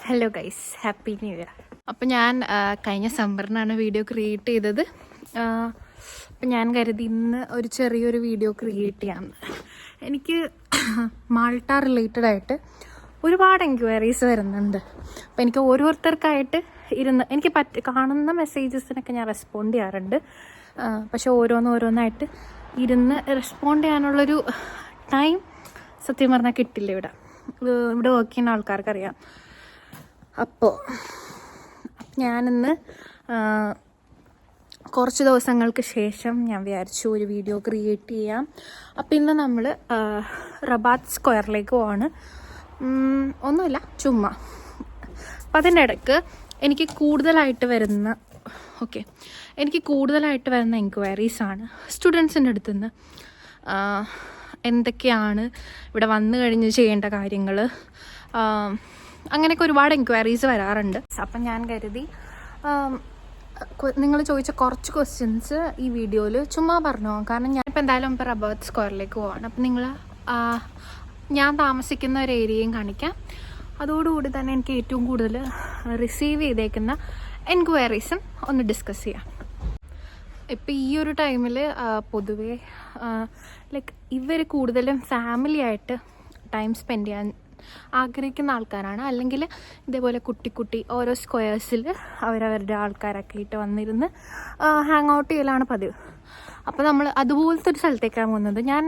Hello guys, happy new year. അപ്പം ഞാൻ കഴിഞ്ഞ സമ്മറിനാണ് വീഡിയോ ക്രിയേറ്റ് ചെയ്തത്. അപ്പം ഞാൻ കരുതി ഇന്ന് ഒരു ചെറിയൊരു വീഡിയോ ക്രിയേറ്റ് ചെയ്യാം. എനിക്ക് മാൾട്ട റിലേറ്റഡ് ആയിട്ട് ഒരുപാട് എൻക്വയറീസ് വരുന്നുണ്ട്. അപ്പം എനിക്ക് ഓരോരുത്തർക്കായിട്ട് എനിക്ക് കാണുന്ന മെസ്സേജസിനൊക്കെ ഞാൻ റെസ്പോണ്ട് ചെയ്യാറുണ്ട്. പക്ഷെ ഓരോന്നായിട്ട് ഇരുന്ന് റെസ്പോണ്ട് ചെയ്യാനുള്ളൊരു ടൈം സത്യം പറഞ്ഞാൽ കിട്ടില്ല. ഇവിടെ വർക്ക് ചെയ്യുന്ന ആൾക്കാർക്കറിയാം. അപ്പോൾ ഞാനിന്ന് കുറച്ച് ദിവസങ്ങൾക്ക് ശേഷം ഞാൻ വിചാരിച്ചു ഒരു വീഡിയോ ക്രിയേറ്റ് ചെയ്യാം. അപ്പോൾ ഇന്ന് നമ്മൾ റബാത്ത് സ്ക്വയറിലേക്ക് പോവാണ്. ഒന്നുമില്ല, ചുമ്മാ. അപ്പം അതിൻ്റെ ഇടയ്ക്ക് എനിക്ക് കൂടുതലായിട്ട് വരുന്ന എൻക്വയറീസാണ് സ്റ്റുഡൻസിൻ്റെ അടുത്തുനിന്ന്. എന്തൊക്കെയാണ് ഇവിടെ വന്നു കഴിഞ്ഞ് ചെയ്യേണ്ട കാര്യങ്ങൾ, അങ്ങനെയൊക്കെ ഒരുപാട് എൻക്വയറീസ് വരാറുണ്ട്. അപ്പം ഞാൻ കരുതി നിങ്ങൾ ചോദിച്ച കുറച്ച് ക്വസ്റ്റ്യൻസ് ഈ വീഡിയോയിൽ ചുമ്മാ പറഞ്ഞു. കാരണം ഞാനിപ്പോൾ എന്തായാലും ഇപ്പോൾ റബാത്ത് സ്ക്വയറിലേക്ക് പോവാണ്. അപ്പം ഞാൻ താമസിക്കുന്ന ഒരു ഏരിയയും കാണിക്കാം. അതോടുകൂടി തന്നെ എനിക്ക് ഏറ്റവും കൂടുതൽ റിസീവ് ചെയ്തേക്കുന്ന എൻക്വയറീസും ഒന്ന് ഡിസ്കസ് ചെയ്യാം. ഇപ്പം ഈ ഒരു ടൈമിൽ പൊതുവേ ഇവർ കൂടുതലും ഫാമിലി ആയിട്ട് ടൈം സ്പെൻഡ് ചെയ്യാൻ ആഗ്രഹിക്കുന്ന ആൾക്കാരാണ്. അല്ലെങ്കിൽ ഇതേപോലെ കുട്ടി ഓരോ സ്ക്വയേഴ്സിൽ അവരവരുടെ ആൾക്കാരൊക്കെ ആയിട്ട് വന്നിരുന്ന് ഹാങ് ഔട്ട് ചെയ്യലാണ് പതിവ്. അപ്പോൾ നമ്മൾ അതുപോലത്തെ ഒരു സ്ഥലത്തേക്കാണ് പോകുന്നത്. ഞാൻ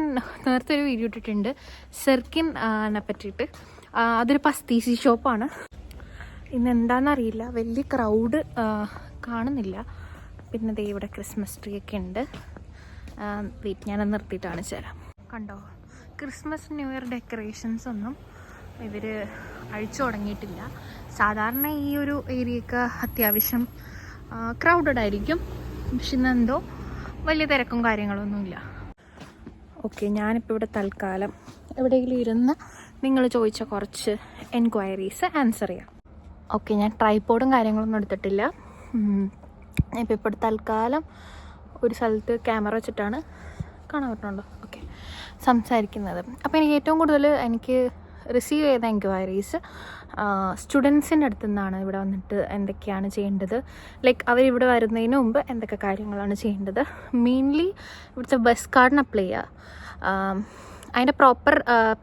നേരത്തെ ഒരു വീഡിയോ ഇട്ടിട്ടുണ്ട് സെർക്കിനെ പറ്റിയിട്ട്. അതൊരു പസ്തീസി ഷോപ്പാണ്. ഇന്ന് എന്താണെന്നറിയില്ല, വലിയ ക്രൗഡ് കാണുന്നില്ല. പിന്നെ ദേ ഇവിടെ ക്രിസ്മസ് ട്രീ ഒക്കെ ഉണ്ട്. ഞാനത് നിർത്തിയിട്ടാണ് ചേരാം. കണ്ടോ, ക്രിസ്മസ് ന്യൂ ഇയർ ഡെക്കറേഷൻസ് ഒന്നും ഇവർ അഴിച്ചു തുടങ്ങിയിട്ടില്ല. സാധാരണ ഈ ഒരു ഏരിയയൊക്കെ അത്യാവശ്യം ക്രൗഡഡ് ആയിരിക്കും. പക്ഷെ ഇന്നെന്തോ വലിയ തിരക്കും കാര്യങ്ങളൊന്നുമില്ല. ഓക്കെ, ഞാനിപ്പോൾ ഇവിടെ തൽക്കാലം എവിടെയെങ്കിലും ഇരുന്ന് നിങ്ങൾ ചോദിച്ച കുറച്ച് എൻക്വയറീസ് ആൻസർ ചെയ്യാം. ഓക്കെ, ഞാൻ ട്രൈപോഡും കാര്യങ്ങളൊന്നും എടുത്തിട്ടില്ല. ഇപ്പോൾ തൽക്കാലം ഒരു സ്ഥലത്ത് ക്യാമറ വെച്ചിട്ടാണ്, കാണാൻ പറ്റുന്നുണ്ടോ? ഓക്കെ, സംസാരിക്കുന്നത്. അപ്പോൾ എനിക്ക് ഏറ്റവും കൂടുതൽ റിസീവ് ചെയ്ത എൻക്വയറീസ് സ്റ്റുഡൻസിൻ്റെ അടുത്തു നിന്നാണ്. ഇവിടെ വന്നിട്ട് എന്തൊക്കെയാണ് ചെയ്യേണ്ടത്, അവരിവിടെ വരുന്നതിന് മുമ്പ് എന്തൊക്കെ കാര്യങ്ങളാണ് ചെയ്യേണ്ടത്. മെയിൻലി ഇവിടുത്തെ ബസ് കാർഡിന് അപ്ലൈ ചെയ്യുക. അതിൻ്റെ പ്രോപ്പർ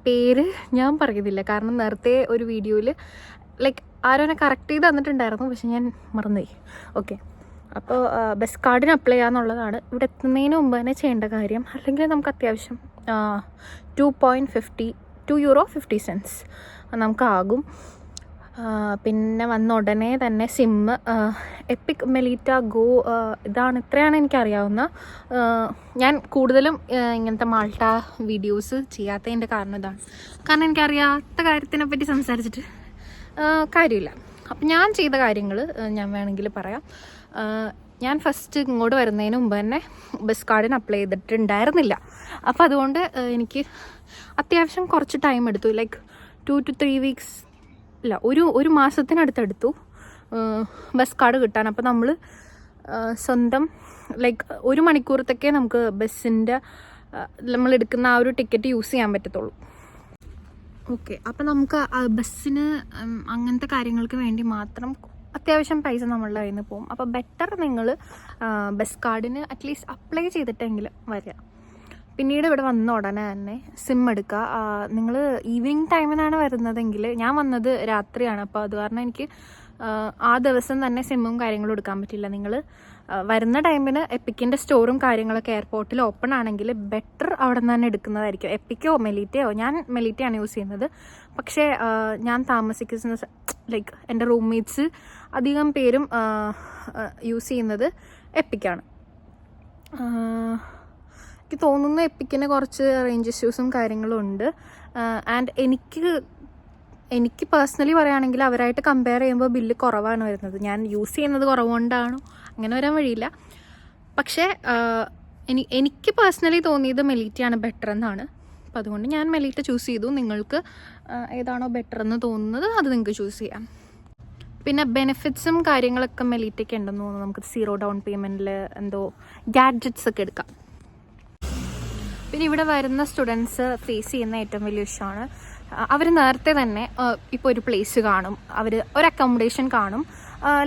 പേര് ഞാൻ പറയുന്നില്ല, കാരണം നേരത്തെ ഒരു വീഡിയോയിൽ ആരോ എന്നെ കറക്റ്റ് ചെയ്ത് തന്നിട്ടുണ്ടായിരുന്നു, പക്ഷെ ഞാൻ മറന്നുപോയി. ഓക്കെ, അപ്പോൾ ബസ് കാർഡിന് അപ്ലൈ ചെയ്യാന്നുള്ളതാണ് ഇവിടെ എത്തുന്നതിന് മുമ്പ് തന്നെ ചെയ്യേണ്ട കാര്യം. അല്ലെങ്കിൽ നമുക്ക് അത്യാവശ്യം €2.50 നമുക്കാകും. പിന്നെ വന്ന ഉടനെ തന്നെ സിമ്മ്, എപ്പിക്, മെലീറ്റ, ഗോ, ഇത്രയാണ് എനിക്കറിയാവുന്ന. ഞാൻ കൂടുതലും ഇങ്ങനത്തെ മാൾട്ട വീഡിയോസ് ചെയ്യാത്തതിൻ്റെ കാരണം ഇതാണ്. കാരണം എനിക്കറിയാത്ത കാര്യത്തിനെ പറ്റി സംസാരിച്ചിട്ട് കാര്യമില്ല. അപ്പം ഞാൻ ചെയ്ത കാര്യങ്ങൾ ഞാൻ വേണമെങ്കിൽ പറയാം. ഞാൻ ഫസ്റ്റ് ഇങ്ങോട്ട് വരുന്നതിന് മുമ്പ് തന്നെ ബസ് കാർഡിന് അപ്ലൈ ചെയ്തിട്ടുണ്ടായിരുന്നില്ല. അപ്പോൾ അതുകൊണ്ട് എനിക്ക് അത്യാവശ്യം കുറച്ച് ടൈം എടുത്തു. 2 to 3 weeks, ഇല്ല, ഒരു മാസത്തിനടുത്തെടുത്തു ബസ് കാർഡ് കിട്ടാൻ. അപ്പോൾ നമ്മൾ സ്വന്തം 1 മണിക്കൂറത്തൊക്കെ നമുക്ക് ബസ്സിൻ്റെ നമ്മളെടുക്കുന്ന ആ ഒരു ടിക്കറ്റ് യൂസ് ചെയ്യാൻ പറ്റത്തുള്ളൂ. ഓക്കെ, അപ്പം നമുക്ക് ബസ്സിന് അങ്ങനത്തെ കാര്യങ്ങൾക്ക് വേണ്ടി മാത്രം അത്യാവശ്യം പൈസ നമ്മളുടെ കയ്യിൽ നിന്ന് പോകും. അപ്പോൾ ബെറ്റർ നിങ്ങൾ ബസ് കാർഡിന് അറ്റ്ലീസ്റ്റ് അപ്ലൈ ചെയ്തിട്ടെങ്കിലും വരിക. പിന്നീട് ഇവിടെ വന്ന ഉടനെ തന്നെ സിം എടുക്കുക. നിങ്ങൾ ഈവനിങ് ടൈമിനാണ് വരുന്നതെങ്കിൽ, ഞാൻ വന്നത് രാത്രിയാണ്, അപ്പോൾ അത് കാരണം എനിക്ക് ആ ദിവസം തന്നെ സിമ്മും കാര്യങ്ങളും എടുക്കാൻ പറ്റില്ല. നിങ്ങൾ വരുന്ന ടൈമിന് എപ്പിക്കിൻ്റെ സ്റ്റോറും കാര്യങ്ങളൊക്കെ എയർപോർട്ടിൽ ഓപ്പൺ ആണെങ്കിൽ ബെറ്റർ അവിടെ നിന്ന് തന്നെ എടുക്കുന്നതായിരിക്കും. എപ്പിക്കോ മെലീറ്റയോ, ഞാൻ മെലീറ്റയാണ് യൂസ് ചെയ്യുന്നത്. പക്ഷേ ഞാൻ താമസിക്കുന്ന എൻ്റെ റൂംമേറ്റ്സ് അധികം പേരും യൂസ് ചെയ്യുന്നത് എപ്പിക്കാണ്. എനിക്ക് തോന്നുന്നു എപ്പിക്കിന് കുറച്ച് റേഞ്ച് ഇഷ്യൂസും കാര്യങ്ങളും ഉണ്ട്. ആൻഡ് എനിക്ക് പേഴ്സണലി പറയുകയാണെങ്കിൽ അവരായിട്ട് കമ്പയർ ചെയ്യുമ്പോൾ ബില്ല് കുറവാണ് വരുന്നത്. ഞാൻ യൂസ് ചെയ്യുന്നത് കുറവുകൊണ്ടാണോ അങ്ങനെ വരാൻ വഴിയില്ല. പക്ഷേ എനിക്ക് പേഴ്സണലി തോന്നിയത് മെലീറ്റയാണ് ബെറ്റർ എന്നാണ്. അപ്പോൾ അതുകൊണ്ട് ഞാൻ മെലീറ്റ ചൂസ് ചെയ്തു. നിങ്ങൾക്ക് ഏതാണോ ബെറ്റർ എന്ന് തോന്നുന്നത് അത് നിങ്ങൾക്ക് ചൂസ് ചെയ്യാം. പിന്നെ ബെനിഫിറ്റ്സും കാര്യങ്ങളൊക്കെ മെലീറ്റയ്ക്ക് ഉണ്ടെന്ന് തോന്നുന്നു. നമുക്ക് 0 ഡൗൺ പേയ്മെൻറ്റിൽ എന്തോ ഗാഡ്ജറ്റ്സ് ഒക്കെ എടുക്കാം. പിന്നെ ഇവിടെ വരുന്ന സ്റ്റുഡൻസ് ഫേസ് ചെയ്യുന്ന ഏറ്റവും വലിയ ഇഷ്യൂ ആണ് അവർ നേരത്തെ തന്നെ ഇപ്പോൾ ഒരു പ്ലേസ് കാണും, അവർ ഒരു അക്കോമഡേഷൻ കാണും,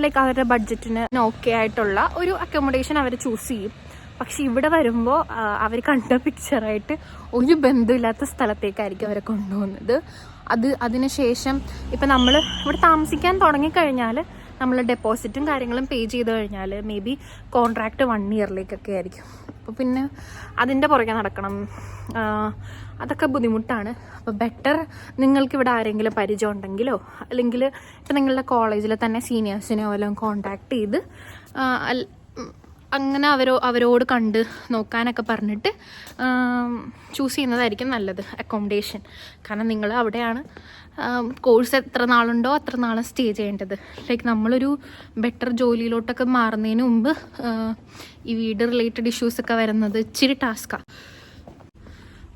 ലൈക്ക് അവരുടെ ബഡ്ജറ്റിന് ഓക്കെ ആയിട്ടുള്ള ഒരു അക്കോമഡേഷൻ അവർ ചൂസ് ചെയ്യും. പക്ഷെ ഇവിടെ വരുമ്പോൾ അവർ കണ്ട പിക്ചറായിട്ട് ഒരു ബന്ധമില്ലാത്ത സ്ഥലത്തേക്കായിരിക്കും അവരെ കൊണ്ടുപോകുന്നത്. അതിനുശേഷം ഇപ്പം നമ്മൾ ഇവിടെ താമസിക്കാൻ തുടങ്ങിക്കഴിഞ്ഞാൽ നമ്മൾ ഡെപ്പോസിറ്റും കാര്യങ്ങളും പേ ചെയ്ത് കഴിഞ്ഞാൽ മേ ബി കോൺട്രാക്റ്റ് 1 ഇയറിലേക്കൊക്കെ ആയിരിക്കും. അപ്പോൾ പിന്നെ അതിൻ്റെ പുറകെ നടക്കണം, അതൊക്കെ ബുദ്ധിമുട്ടാണ്. അപ്പോൾ ബെറ്റർ നിങ്ങൾക്കിവിടെ ആരെങ്കിലും പരിചയം ഉണ്ടെങ്കിലോ അല്ലെങ്കിൽ ഇപ്പം നിങ്ങളുടെ കോളേജിൽ തന്നെ സീനിയേഴ്സിനെയോ വല്ലതും കോൺടാക്ട് ചെയ്ത് അങ്ങനെ അവരോട് കണ്ട് നോക്കാനൊക്കെ പറഞ്ഞിട്ട് ചൂസ് ചെയ്യുന്നതായിരിക്കും നല്ലത് അക്കോമഡേഷൻ. കാരണം നിങ്ങൾ അവിടെയാണ് കോഴ്സ് എത്ര നാളുണ്ടോ അത്ര നാളും സ്റ്റേ ചെയ്യേണ്ടത്. ലൈക്ക് നമ്മളൊരു ബെറ്റർ ജോലിയിലോട്ടൊക്കെ മാറുന്നതിന് മുമ്പ് ഈ വീട് റിലേറ്റഡ് ഇഷ്യൂസൊക്കെ വരുന്നത് ഇച്ചിരി ടാസ്ക്കാണ്.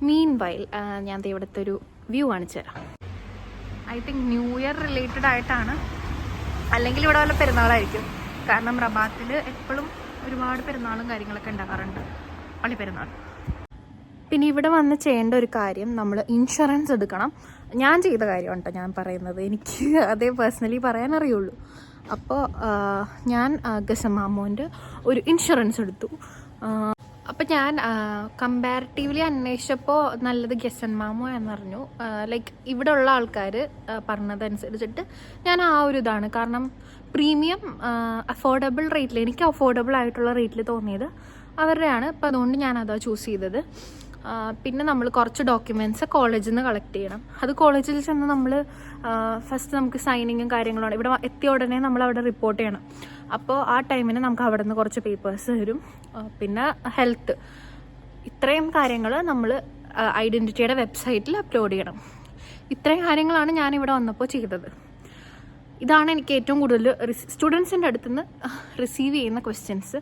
മീൻ വൈൽ ഞാൻ ഇവിടുത്തെ ഒരു വ്യൂ കാണിച്ചു തരാം. I think new year related ആയിട്ടാണ്, അല്ലെങ്കിൽ ഇവിടെ വല്ല പെരുന്നാളായിരിക്കും. കാരണം റബാത്തിൽ എപ്പോഴും ഒരുപാട് പെരുന്നാളും കാര്യങ്ങളൊക്കെ ഉണ്ടാകാറുണ്ട്, പള്ളി പെരുന്നാൾ. പിന്നെ ഇവിടെ വന്ന് ചെയ്യേണ്ട ഒരു കാര്യം, നമ്മൾ ഇൻഷുറൻസ് എടുക്കണം. ഞാൻ ചെയ്ത കാര്യമാണ് കേട്ടോ ഞാൻ പറയുന്നത്, എനിക്ക് അതേ പേഴ്സണലി പറയാൻ അറിയുള്ളൂ. അപ്പോൾ ഞാൻ ഗസമാമോൻ്റെ ഒരു ഇൻഷുറൻസ് എടുത്തു. അപ്പം ഞാൻ കമ്പാരിറ്റീവ്ലി അന്വേഷിച്ചപ്പോൾ നല്ലത് ഗസൻമാമോ എന്നറിഞ്ഞു. ലൈക്ക് ഇവിടെ ഉള്ള ആൾക്കാർ പറഞ്ഞതനുസരിച്ചിട്ട് ഞാൻ ആ ഒരു ഇതാണ്. കാരണം പ്രീമിയം അഫോർഡബിൾ റേറ്റിൽ, എനിക്ക് അഫോർഡബിൾ ആയിട്ടുള്ള റേറ്റിൽ തോന്നിയത് അവരുടെയാണ്. അപ്പം അതുകൊണ്ട് ഞാനതാ ചൂസ് ചെയ്തത്. പിന്നെ നമ്മൾ കുറച്ച് ഡോക്യുമെൻറ്റ്സ് കോളേജിൽ നിന്ന് കളക്ട് ചെയ്യണം. അത് കോളേജിൽ ചെന്ന് നമ്മൾ ഫസ്റ്റ് നമുക്ക് സൈനിങ്ങും കാര്യങ്ങളാണ്. ഇവിടെ എത്തിയ ഉടനെ നമ്മൾ അവിടെ റിപ്പോർട്ട് ചെയ്യണം. അപ്പോൾ ആ ടൈമിന് നമുക്ക് അവിടെ നിന്ന് കുറച്ച് പേപ്പേഴ്സ് തരും. പിന്നെ ഹെൽത്ത്, ഇത്രയും കാര്യങ്ങൾ നമ്മൾ ഐഡൻറ്റിറ്റിയുടെ വെബ്സൈറ്റിൽ അപ്ലോഡ് ചെയ്യണം. ഇത്രയും കാര്യങ്ങളാണ് ഞാനിവിടെ വന്നപ്പോൾ ചെയ്തത്. ഇതാണ് എനിക്ക് ഏറ്റവും കൂടുതൽ സ്റ്റുഡൻസിൻ്റെ അടുത്ത് നിന്ന് റിസീവ് ചെയ്യുന്ന ക്വസ്റ്റ്യൻസ്.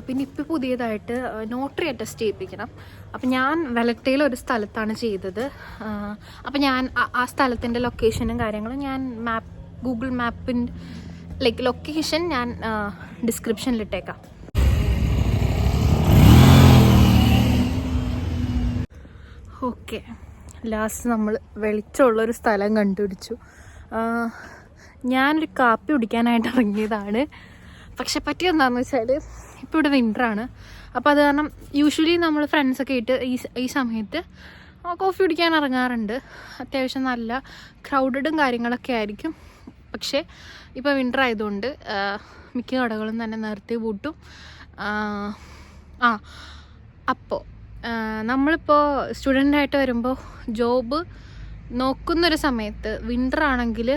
പിന്നെ ഇപ്പോൾ പുതിയതായിട്ട് നോട്ടറി അറ്റസ്റ്റ് ചെയ്യിപ്പിക്കണം. അപ്പം ഞാൻ വെലക്ടയിൽ ഒരു സ്ഥലത്താണ് ചെയ്തത്. അപ്പം ഞാൻ ആ സ്ഥലത്തിൻ്റെ ലൊക്കേഷനും കാര്യങ്ങളും ഞാൻ ഗൂഗിൾ മാപ്പിൻ്റെ ലൈക്ക് ലൊക്കേഷൻ ഞാൻ ഡിസ്ക്രിപ്ഷനിലിട്ടേക്കാം. ഓക്കെ, ലാസ്റ്റ് നമ്മൾ വെളിച്ചമുള്ളൊരു സ്ഥലം കണ്ടുപിടിച്ചു. ഞാനൊരു കാപ്പി കുടിക്കാനായിട്ട് ഇറങ്ങിയതാണ്. പക്ഷെ പറ്റിയെന്താണെന്ന് വെച്ചാൽ ഇപ്പോൾ ഇവിടെ വിൻ്ററാണ്. അപ്പോൾ അത് കാരണം യൂഷ്വലി നമ്മൾ ഫ്രണ്ട്സൊക്കെ ആയിട്ട് ഈ സമയത്ത് കോഫി കുടിക്കാൻ ഇറങ്ങാറുണ്ട്. അത്യാവശ്യം നല്ല ക്രൗഡഡും കാര്യങ്ങളൊക്കെ ആയിരിക്കും. പക്ഷേ ഇപ്പോൾ വിൻ്റർ ആയതുകൊണ്ട് മിക്ക കടകളും തന്നെ നേരത്തെ പൂട്ടും. അപ്പോൾ നമ്മളിപ്പോൾ സ്റ്റുഡൻ്റായിട്ട് വരുമ്പോൾ ജോബ് നോക്കുന്നൊരു സമയത്ത് വിൻ്റർ ആണെങ്കിൽ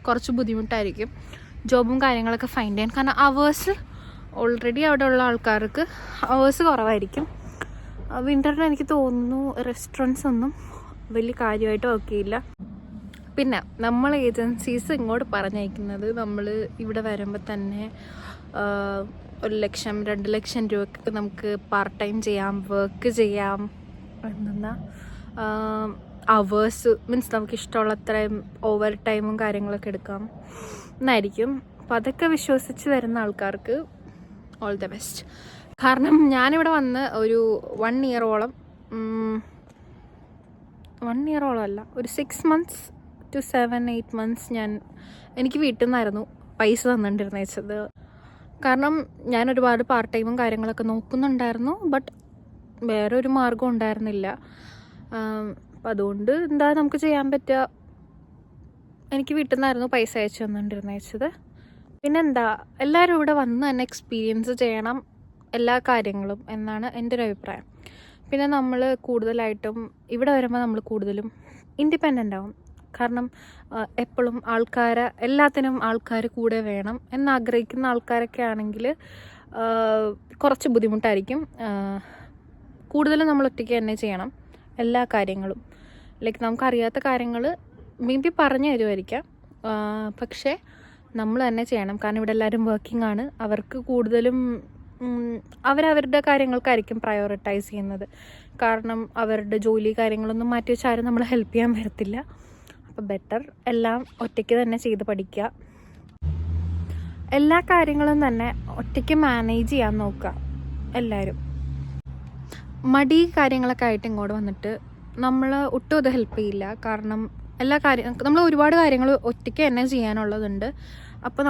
കുറച്ച് ബുദ്ധിമുട്ടായിരിക്കും ജോബും കാര്യങ്ങളൊക്കെ ഫൈൻഡ് ചെയ്യാൻ. കാരണം അവേഴ്സ് ഓൾറെഡി അവിടെ ഉള്ള ആൾക്കാർക്ക് അവേഴ്സ് കുറവായിരിക്കും. വിൻ്ററിന് എനിക്ക് തോന്നുന്നു റെസ്റ്റോറൻറ്റ്സ് ഒന്നും വലിയ കാര്യമായിട്ട് വർക്ക് ചെയ്യില്ല. പിന്നെ നമ്മൾ ഏജൻസീസ് ഇങ്ങോട്ട് പറഞ്ഞയക്കുന്നത് നമ്മൾ ഇവിടെ വരുമ്പോൾ തന്നെ 1 ലക്ഷം 2 ലക്ഷം രൂപയ്ക്ക് നമുക്ക് പാർട്ട് ടൈം ചെയ്യാം, വർക്ക് ചെയ്യാം, എന്തെന്നാ അവേഴ്സ് മീൻസ് നമുക്ക് ഇഷ്ടമുള്ള അത്രയും ഓവർ ടൈമും കാര്യങ്ങളൊക്കെ എടുക്കാം എന്നായിരിക്കും. അപ്പോൾ അതൊക്കെ വിശ്വസിച്ച് വരുന്ന ആൾക്കാർക്ക് ഓൾ ദ ബെസ്റ്റ്. കാരണം ഞാനിവിടെ വന്ന് ഒരു 1 ഇയറോളം 1 ഇയറോളം അല്ല, ഒരു 6 months to 7-8 months എനിക്ക് വീട്ടിൽ നിന്നായിരുന്നു പൈസ തന്നിട്ടിരുന്നത്. കാരണം ഞാൻ ഒരുപാട് പാർട്ട് ടൈമും കാര്യങ്ങളൊക്കെ നോക്കുന്നുണ്ടായിരുന്നു. ബട്ട് വേറെ ഒരു മാർഗം ഉണ്ടായിരുന്നില്ല. അപ്പം അതുകൊണ്ട് എന്താ നമുക്ക് ചെയ്യാൻ പറ്റുക, എനിക്ക് വീട്ടിൽ നിന്നായിരുന്നു പൈസ അയച്ചു തന്നിട്ടിരുന്നത്. പിന്നെന്താ, എല്ലാവരും ഇവിടെ വന്ന് തന്നെ എക്സ്പീരിയൻസ് ചെയ്യണം എല്ലാ കാര്യങ്ങളും എന്നാണ് എൻ്റെ ഒരു അഭിപ്രായം. പിന്നെ നമ്മൾ കൂടുതലായിട്ടും ഇവിടെ വരുമ്പോൾ നമ്മൾ കൂടുതലും ഇൻഡിപെൻഡൻ്റ് ആവും. കാരണം എപ്പോഴും എല്ലാത്തിനും ആൾക്കാർ കൂടെ വേണം എന്നാഗ്രഹിക്കുന്ന ആൾക്കാരൊക്കെ ആണെങ്കിൽ കുറച്ച് ബുദ്ധിമുട്ടായിരിക്കും. കൂടുതലും നമ്മൾ ഒറ്റയ്ക്ക് തന്നെ ചെയ്യണം എല്ലാ കാര്യങ്ങളും. ലൈക്ക് നമുക്കറിയാത്ത കാര്യങ്ങൾ മേ ബി പറഞ്ഞു തരുമായിരിക്കാം, പക്ഷേ നമ്മൾ തന്നെ ചെയ്യണം. കാരണം ഇവിടെ എല്ലാവരും വർക്കിംഗ് ആണ്. അവർക്ക് കൂടുതലും അവരവരുടെ കാര്യങ്ങൾക്കായിരിക്കും പ്രയോറിറ്റൈസ് ചെയ്യുന്നത്. കാരണം അവരുടെ ജോലി കാര്യങ്ങളൊന്നും മാറ്റി വെച്ചാലും നമ്മൾ ഹെൽപ്പ് ചെയ്യാൻ വരത്തില്ല. അപ്പോൾ ബെറ്റർ എല്ലാം ഒറ്റയ്ക്ക് തന്നെ ചെയ്ത് പഠിക്കുക. എല്ലാ കാര്യങ്ങളും തന്നെ ഒറ്റയ്ക്ക് മാനേജ് ചെയ്യാൻ നോക്കുക എല്ലാവരും. മടി കാര്യങ്ങളൊക്കെ ആയിട്ട് ഇങ്ങോട്ട് വന്നിട്ട് നമ്മൾ ഒട്ടും അത് ഹെൽപ്പ് ചെയ്യില്ല. കാരണം എല്ലാ നമ്മൾ ഒരുപാട് കാര്യങ്ങൾ ഒറ്റയ്ക്ക് തന്നെ ചെയ്യാനുള്ളതുണ്ട്. അപ്പോൾ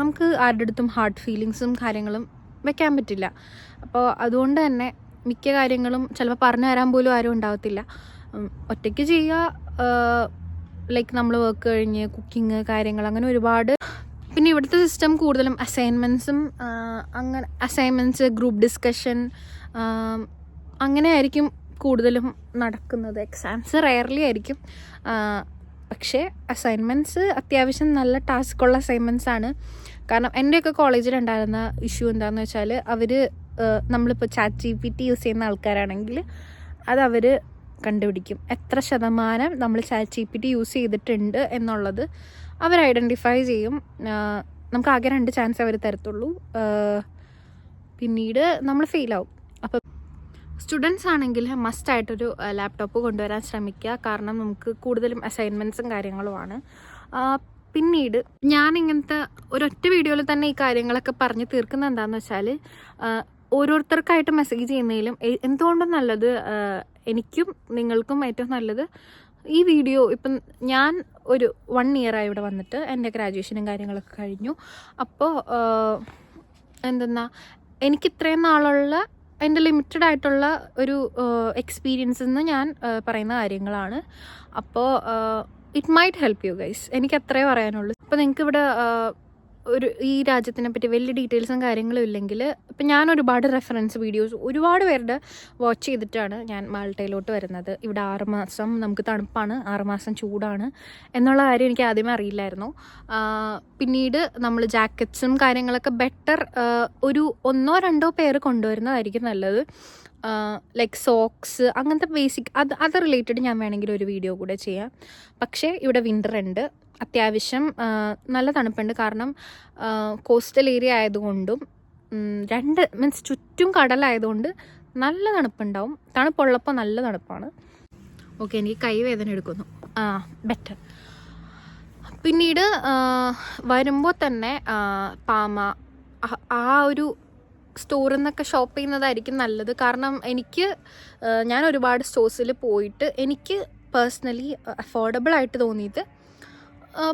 നമുക്ക് ആരുടെ അടുത്തും ഹാർഡ് ഫീലിങ്സും കാര്യങ്ങളും വെക്കാൻ പറ്റില്ല. അപ്പോൾ അതുകൊണ്ട് തന്നെ മിക്ക കാര്യങ്ങളും ചിലപ്പോൾ പറഞ്ഞു തരാൻ പോലും ആരും ഉണ്ടാവത്തില്ല. ഒറ്റയ്ക്ക് ചെയ്യുക. ലൈക്ക് നമ്മൾ വർക്ക് കഴിഞ്ഞ് കുക്കിങ് കാര്യങ്ങൾ അങ്ങനെ ഒരുപാട്. പിന്നെ ഇവിടുത്തെ സിസ്റ്റം കൂടുതലും അസൈൻമെൻറ്റ്സ് ഗ്രൂപ്പ് ഡിസ്കഷൻ അങ്ങനെ ആയിരിക്കും കൂടുതലും നടക്കുന്നത്. എക്സാംസ് റെയർലി ആയിരിക്കും. പക്ഷേ അസൈൻമെൻറ്റ്സ് അത്യാവശ്യം നല്ല ടാസ്ക്കുള്ള അസൈൻമെൻറ്റ്സ് ആണ്. കാരണം എൻ്റെയൊക്കെ കോളേജിലുണ്ടായിരുന്ന ഇഷ്യൂ എന്താണെന്ന് വെച്ചാൽ നമ്മളിപ്പോൾ ChatGPT യൂസ് ചെയ്യുന്ന ആൾക്കാരാണെങ്കിൽ അതവർ കണ്ടുപിടിക്കും എത്ര ശതമാനം നമ്മൾ ChatGPT യൂസ് ചെയ്തിട്ടുണ്ട് എന്നുള്ളത് അവർ ഐഡൻറ്റിഫൈ ചെയ്യും. നമുക്ക് ആകെ 2 ചാൻസ് അവർ തരത്തുള്ളൂ. പിന്നീട് നമ്മൾ ഫെയിലാവും. അപ്പോൾ സ്റ്റുഡൻസ് ആണെങ്കിൽ മസ്റ്റായിട്ടൊരു ലാപ്ടോപ്പ് കൊണ്ടുവരാൻ ശ്രമിക്കുക. കാരണം നമുക്ക് കൂടുതലും അസൈൻമെൻറ്റ്സും കാര്യങ്ങളുമാണ്. പിന്നീട് ഞാൻ ഇങ്ങനത്തെ ഒരൊറ്റ വീഡിയോയിൽ തന്നെ ഈ കാര്യങ്ങളൊക്കെ പറഞ്ഞ് തീർക്കുന്നത് എന്താണെന്ന് വെച്ചാൽ ഓരോരുത്തർക്കായിട്ട് മെസ്സേജ് ചെയ്യുന്നതിലും എന്തുകൊണ്ടും നല്ലത്, എനിക്കും നിങ്ങൾക്കും ഏറ്റവും നല്ലത് ഈ വീഡിയോ. ഇപ്പം ഞാൻ ഒരു 1 ഇയറായി ഇവിടെ വന്നിട്ട് എൻ്റെ ഗ്രാജുവേഷനും കാര്യങ്ങളൊക്കെ കഴിഞ്ഞു. അപ്പോൾ എനിക്ക് ഇത്രയും നാളുള്ള എൻ്റെ ലിമിറ്റഡ് ആയിട്ടുള്ള ഒരു എക്സ്പീരിയൻസിൽ നിന്ന് ഞാൻ പറയുന്ന കാര്യങ്ങളാണ്. അപ്പോൾ it might help you guys. എനിക്ക് അത്രേ പറയാനുള്ളൂ. അപ്പോൾ നിങ്ങൾക്ക് ഇവിടെ ഈ രാജ്യത്തിനെ പറ്റി വലിയ ഡീറ്റെയിൽസും കാര്യങ്ങളും ഇല്ലെങ്കിൽ ഇപ്പം ഞാൻ ഒരുപാട് റെഫറൻസ് വീഡിയോസ് ഒരുപാട് പേരുടെ വാച്ച് ചെയ്തിട്ടാണ് ഞാൻ മാൾട്ടയിലോട്ട് വരുന്നത്. ഇവിടെ 6 മാസം നമുക്ക് തണുപ്പാണ്, 6 മാസം ചൂടാണ് എന്നുള്ള കാര്യം എനിക്ക് ആദ്യമേ അറിയില്ലായിരുന്നു. പിന്നീട് നമ്മൾ ജാക്കറ്റ്സും കാര്യങ്ങളൊക്കെ ബെറ്റർ ഒരു 1-2 പേർ കൊണ്ടുവരുന്നതായിരിക്കും നല്ലത്. ലൈക്ക് സോക്സ് അങ്ങനത്തെ ബേസിക് അത് റിലേറ്റഡ് ഞാൻ വേണമെങ്കിൽ ഒരു വീഡിയോ കൂടെ ചെയ്യാം. പക്ഷേ ഇവിടെ വിൻ്റർ ഉണ്ട്, അത്യാവശ്യം നല്ല തണുപ്പുണ്ട്. കാരണം കോസ്റ്റൽ ഏരിയ ആയതുകൊണ്ടും 2 മീൻസ് ചുറ്റും കടലായതുകൊണ്ട് നല്ല തണുപ്പുണ്ടാവും. തണുപ്പുള്ളപ്പോൾ നല്ല തണുപ്പാണ്. ഓക്കെ, എനിക്ക് കൈവേദന എടുക്കുന്നു. ബെറ്റർ. പിന്നീട് വരുമ്പോൾ തന്നെ പാമ ആ ഒരു സ്റ്റോറിൽ നിന്നൊക്കെ ഷോപ്പ് ചെയ്യുന്നതായിരിക്കും നല്ലത്. കാരണം ഞാൻ ഒരുപാട് സ്റ്റോഴ്സിൽ പോയിട്ട് എനിക്ക് പേഴ്സണലി അഫോർഡബിൾ ആയിട്ട് തോന്നിയത്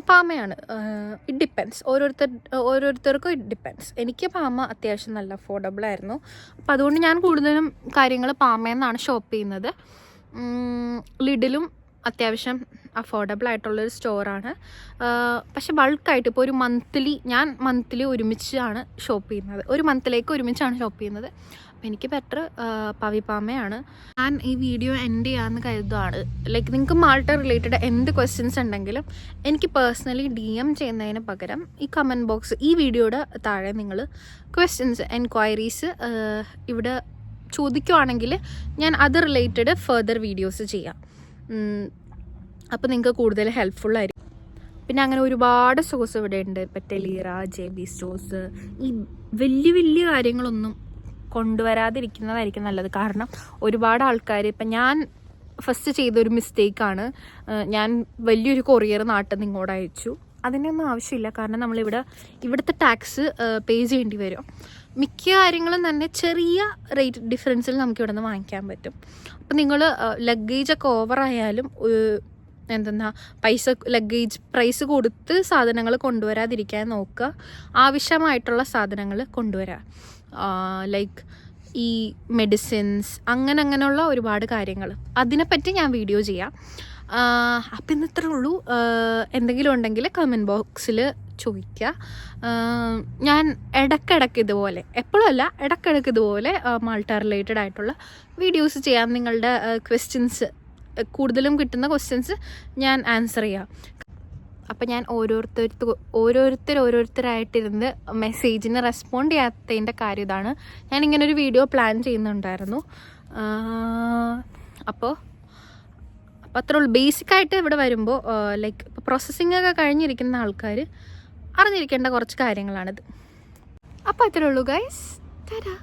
പാമയാണ്. ഇറ്റ് ഡിപ്പെൻസ്, ഓരോരുത്തർക്കും ഇറ്റ് ഡിപ്പെൻസ്. എനിക്ക് പാമ അത്യാവശ്യം നല്ല അഫോർഡബിൾ ആയിരുന്നു. അപ്പോൾ അതുകൊണ്ട് ഞാൻ കൂടുതലും കാര്യങ്ങൾ പാമയിൽ നിന്നാണ് ഷോപ്പ് ചെയ്യുന്നത്. ലിഡിലും അത്യാവശ്യം അഫോർഡബിൾ ആയിട്ടുള്ളൊരു സ്റ്റോറാണ്. പക്ഷെ ബൾക്കായിട്ട് ഇപ്പോൾ ഞാൻ മന്ത്ലി ഒരുമിച്ചാണ് ഷോപ്പ് ചെയ്യുന്നത്. ഒരു മന്തിലേക്ക് ഒരുമിച്ചാണ് ഷോപ്പ് ചെയ്യുന്നത്. അപ്പോൾ എനിക്ക് ബെറ്റർ പവിപാമയാണ്. ഞാൻ ഈ വീഡിയോ എൻഡ് ചെയ്യാമെന്ന് കരുതുകയാണ്. ലൈക്ക് നിങ്ങൾക്ക് മാൾട്ട റിലേറ്റഡ് എന്ത് ക്വസ്റ്റ്യൻസ് ഉണ്ടെങ്കിലും എനിക്ക് പേഴ്സണലി DM ചെയ്യുന്നതിന് പകരം ഈ കമൻറ്റ് ബോക്സ്, ഈ വീഡിയോയുടെ താഴെ നിങ്ങൾ ക്വസ്റ്റ്യൻസ് എൻക്വയറീസ് ഇവിടെ ചോദിക്കുവാണെങ്കിൽ ഞാൻ അത് റിലേറ്റഡ് ഫർദർ വീഡിയോസ് ചെയ്യാം. അപ്പോൾ നിങ്ങൾക്ക് കൂടുതൽ ഹെൽപ്ഫുള്ളായിരിക്കും. പിന്നെ അങ്ങനെ ഒരുപാട് സ്റ്റോഴ്സ് ഇവിടെ ഉണ്ട്. ഇപ്പം ടെലീറ, JB സ്റ്റോഴ്സ്. ഈ വലിയ കാര്യങ്ങളൊന്നും കൊണ്ടുവരാതിരിക്കുന്നതായിരിക്കും നല്ലത്. കാരണം ഒരുപാട് ആൾക്കാർ, ഇപ്പം ഞാൻ ഫസ്റ്റ് ചെയ്തൊരു മിസ്റ്റേക്കാണ്, ഞാൻ വലിയൊരു കൊറിയർ നാട്ടിൽ നിന്ന് ഇങ്ങോട്ട് അയച്ചു. അതിനൊന്നും ആവശ്യമില്ല. കാരണം ഇവിടുത്തെ ടാക്സ് പേ ചെയ്യേണ്ടി വരും. മിക്ക കാര്യങ്ങളും തന്നെ ചെറിയ റേറ്റ് ഡിഫറൻസിൽ നമുക്ക് ഇവിടെ നിന്ന് വാങ്ങിക്കാൻ പറ്റും. അപ്പം നിങ്ങൾ ലഗേജൊക്കെ ഓവറായാലും ലഗേജ് പ്രൈസ് കൊടുത്ത് സാധനങ്ങൾ കൊണ്ടുവരാതിരിക്കാൻ നോക്കുക. ആവശ്യമായിട്ടുള്ള സാധനങ്ങൾ കൊണ്ടുവരാം. ലൈക്ക് ഈ മെഡിസിൻസ് അങ്ങനെയുള്ള ഒരുപാട് കാര്യങ്ങൾ, അതിനെപ്പറ്റി ഞാൻ വീഡിയോ ചെയ്യാം. അപ്പം ഇന്നത്രേ ഉള്ളൂ. എന്തെങ്കിലും ഉണ്ടെങ്കിൽ കമൻറ്റ് ബോക്സിൽ ചോദിക്കുക. ഞാൻ ഇടയ്ക്കിടയ്ക്ക് ഇതുപോലെ, എപ്പോഴുമല്ല ഇടയ്ക്കിടയ്ക്ക് ഇതുപോലെ മാൾട്ട റിലേറ്റഡ് ആയിട്ടുള്ള വീഡിയോസ് ചെയ്യാം. നിങ്ങളുടെ ക്വസ്റ്റ്യൻസ് കൂടുതലും കിട്ടുന്ന ക്വസ്റ്റ്യൻസ് ഞാൻ ആൻസർ ചെയ്യാം. അപ്പം ഞാൻ ഓരോരുത്തരായിട്ടിരുന്ന് മെസ്സേജിന് റെസ്പോണ്ട് ചെയ്യാത്തതിൻ്റെ കാര്യം ഇതാണ്. ഞാനിങ്ങനൊരു വീഡിയോ പ്ലാൻ ചെയ്യുന്നുണ്ടായിരുന്നു. അപ്പോൾ അത്രേ ഉള്ളൂ. ബേസിക്കായിട്ട് ഇവിടെ വരുമ്പോൾ ലൈക്ക് പ്രോസസ്സിംഗ് ഒക്കെ കഴിഞ്ഞിരിക്കുന്ന ആൾക്കാർ അറിഞ്ഞിരിക്കേണ്ട കുറച്ച് കാര്യങ്ങളാണിത്. അപ്പോൾ അത്രേ ഉള്ളൂ ഗൈസ്. തരാ.